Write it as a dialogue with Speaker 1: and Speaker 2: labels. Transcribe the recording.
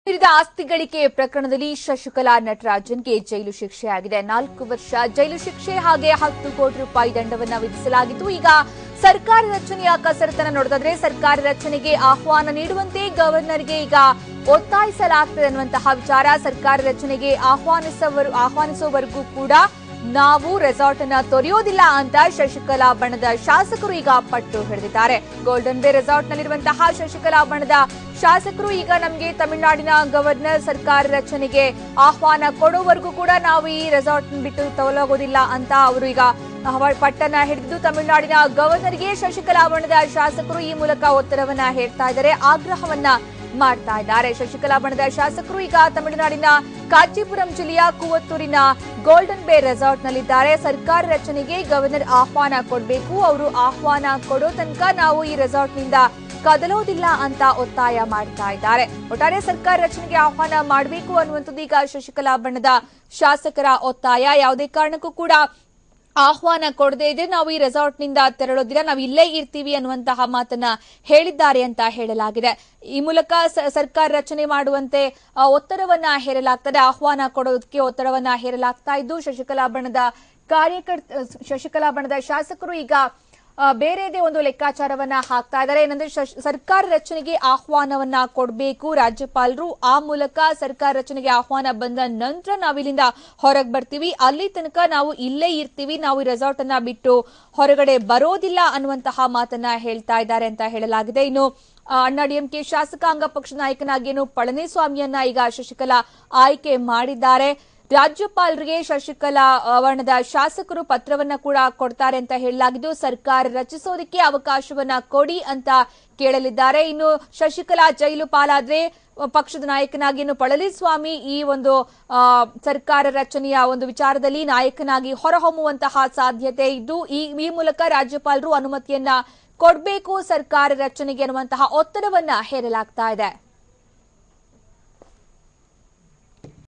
Speaker 1: ವಿರುದ್ಧ ಆಸ್ತಿ ಗಳಿಕೆ ಪ್ರಕರಣದಲ್ಲಿ ಶಶಿಕಲಾ ನಟರಾಜನ್ಗೆ ಜೈಲು ಶಿಕ್ಷೆಯಾಗಿದೆ. 4 ವರ್ಷ ಜೈಲು ಶಿಕ್ಷೆ ಹಾಗೆ 10 ಕೋಟಿ ರೂಪಾಯಿ ದಂಡವನ್ನ ವಿಧಿಸಲಾಗಿತ್ತು. ಈಗ ಸರ್ಕಾರ ರಚನೆಯ ಕಸರತ್ತನ್ನು ನೋಡಿದ್ರೆ ಸರ್ಕಾರ ರಚನೆಗೆ ಆಹ್ವಾನ ನೀಡುವಂತೆ ಗವರ್ನರ್ಗೆ ಈಗ ಒತ್ತಾಯಿಸಲಾಗ್ತದೆ ಅನ್ನುವಂತಹ ವಿಚಾರ. ಸರ್ಕಾರ ರಚನೆಗೆ ಆಹ್ವಾನಿಸುವವರೆಗೂ ಕೂಡ ನಾವು ರೆಸಾರ್ಟ್ ಅನ್ನ ತೊರೆಯೋದಿಲ್ಲ ಅಂತ ಶಶಿಕಲಾ ಬಣದ ಶಾಸಕರು ಈಗ ಪಟ್ಟು ಹಿಡಿದಿದ್ದಾರೆ. ಗೋಲ್ಡನ್ ಬೇ ರೆಸಾರ್ಟ್ ನಲ್ಲಿರುವಂತಹ ಶಶಿಕಲಾ ಬಣದ ಶಾಸಕರು ಈಗ ನಮಗೆ ತಮಿಳುನಾಡಿನ ಗವರ್ನರ್ ಸರ್ಕಾರ ರಚನೆಗೆ ಆಹ್ವಾನ ಕೊಡುವವರೆಗೂ ಕೂಡ ನಾವು ಈ ರೆಸಾರ್ಟ್ ಬಿಟ್ಟು ತೊಲಗೋದಿಲ್ಲ ಅಂತ ಅವರು ಈಗ ಪಟ್ಟನ್ನ ಹಿಡಿದು ತಮಿಳುನಾಡಿನ ಗವರ್ನರ್ಗೆ ಶಶಿಕಲಾ ಬಣದ ಶಾಸಕರು ಈ ಮೂಲಕ ಒತ್ತಡವನ್ನ ಹೇರ್ತಾ ಇದ್ದಾರೆ, ಆಗ್ರಹವನ್ನ ಮಾಡ್ತಾ ಇದ್ದಾರೆ. ಶಶಿಕಲಾ ಬಣದ ಶಾಸಕರು ಈಗ ತಮಿಳುನಾಡಿನ ಕಾಂಚೀಪುರಂ ಜಿಲ್ಲೆಯ ಕೂವತ್ತೂರಿನ ಗೋಲ್ಡನ್ ಬೇ ರೆಸಾರ್ಟ್ ನಲ್ಲಿದ್ದಾರೆ. ಸರ್ಕಾರ ರಚನೆಗೆ ಗವರ್ನರ್ ಆಹ್ವಾನ ಕೊಡಬೇಕು, ಅವರು ಆಹ್ವಾನ ಕೊಡೋ ತನಕ ನಾವು ಈ ರೆಸಾರ್ಟ್ ನಿಂದ ಕದಲೋದಿಲ್ಲ ಅಂತ ಒತ್ತಾಯ ಮಾಡ್ತಾ ಇದ್ದಾರೆ. ಒಟ್ಟಾರೆ ಸರ್ಕಾರ ರಚನೆಗೆ ಆಹ್ವಾನ ಮಾಡಬೇಕು ಅನ್ನುವಂಥದ್ದು ಈಗ ಶಶಿಕಲಾ ಬಣದ ಶಾಸಕರ ಒತ್ತಾಯ. ಯಾವುದೇ ಕಾರಣಕ್ಕೂ ಕೂಡ ಆಹ್ವಾನ ಕೊಡದೇ ಇದ್ರೆ ನಾವು ಈ ರೆಸಾರ್ಟ್ ನಿಂದ ತೆರಳೋದಿಲ್ಲ, ನಾವು ಇಲ್ಲೇ ಇರ್ತೀವಿ ಅನ್ನುವಂತಹ ಮಾತನ್ನ ಹೇಳಿದ್ದಾರೆ ಅಂತ ಹೇಳಲಾಗಿದೆ. ಈ ಮೂಲಕ ಸರ್ಕಾರ ರಚನೆ ಮಾಡುವಂತೆ ಒತ್ತಡವನ್ನ ಹೇರಲಾಗ್ತದೆ, ಆಹ್ವಾನ ಕೊಡೋದಕ್ಕೆ ಒತ್ತಡವನ್ನ ಹೇರಲಾಗ್ತಾ ಇದ್ದು ಶಶಿಕಲಾ ಬಣದ ಶಾಸಕರು ಈಗ ಬೇರೆದೇ ಒಂದು ಲೆಕ್ಕಾಚಾರವನ್ನ ಹಾಕ್ತಾ ಇದ್ದಾರೆ. ಏನಂದ್ರೆ ಸರ್ಕಾರ ರಚನೆಗೆ ಆಹ್ವಾನವನ್ನ ಕೊಡಬೇಕು ರಾಜ್ಯಪಾಲರು, ಆ ಮೂಲಕ ಸರ್ಕಾರ ರಚನೆಗೆ ಆಹ್ವಾನ ಬಂದ ನಂತರ ನಾವಿಲ್ಲಿಂದ ಹೊರಗೆ ಬರ್ತೀವಿ, ಅಲ್ಲಿ ತನಕ ನಾವು ಇಲ್ಲೇ ಇರ್ತೀವಿ, ನಾವು ಈ ರೆಸಾರ್ಟ್ ಅನ್ನ ಬಿಟ್ಟು ಹೊರಗಡೆ ಬರೋದಿಲ್ಲ ಅನ್ನುವಂತಹ ಮಾತನ್ನ ಹೇಳ್ತಾ ಇದ್ದಾರೆ ಅಂತ ಹೇಳಲಾಗಿದೆ. ಇನ್ನು ಅಣ್ಣಾಡಿಎಂಕೆ ಶಾಸಕಾಂಗ ಪಕ್ಷದ ನಾಯಕನಾಗಿ ಪಳನಿಸ್ವಾಮಿಯನ್ನ ಈಗ ಶಶಿಕಲಾ ಆಯ್ಕೆ ಮಾಡಿದ್ದಾರೆ. ರಾಜ್ಯಪಾಲರಿಗೆ ಶಶಿಕಲಾ ಬಣದ ಶಾಸಕರು ಪತ್ರವನ್ನ ಕೂಡ ಕೊಡ್ತಾರೆ ಅಂತ ಹೇಳಲಾಗಿದ್ದು, ಸರ್ಕಾರ ರಚಿಸೋದಕ್ಕೆ ಅವಕಾಶವನ್ನ ಕೊಡಿ ಅಂತ ಕೇಳಲಿದ್ದಾರೆ. ಇನ್ನು ಶಶಿಕಲಾ ಜೈಲು ಪಾಲಾದ್ರೆ ಪಕ್ಷದ ನಾಯಕನಾಗಿ ಪಳನಿಸ್ವಾಮಿ ಈ ಒಂದು ಸರ್ಕಾರ ರಚನೆಯ ಒಂದು ವಿಚಾರದಲ್ಲಿ ನಾಯಕನಾಗಿ ಹೊರಹೊಮ್ಮುವಂತಹ ಸಾಧ್ಯತೆ ಇದ್ದು, ಈ ಮೂಲಕ ರಾಜ್ಯಪಾಲರು ಅನುಮತಿಯನ್ನ ಕೊಡಬೇಕು ಸರ್ಕಾರ ರಚನೆಗೆ ಅನ್ನುವಂತಹ ಒತ್ತಡವನ್ನ ಹೇರಲಾಗ್ತಾ ಇದೆ.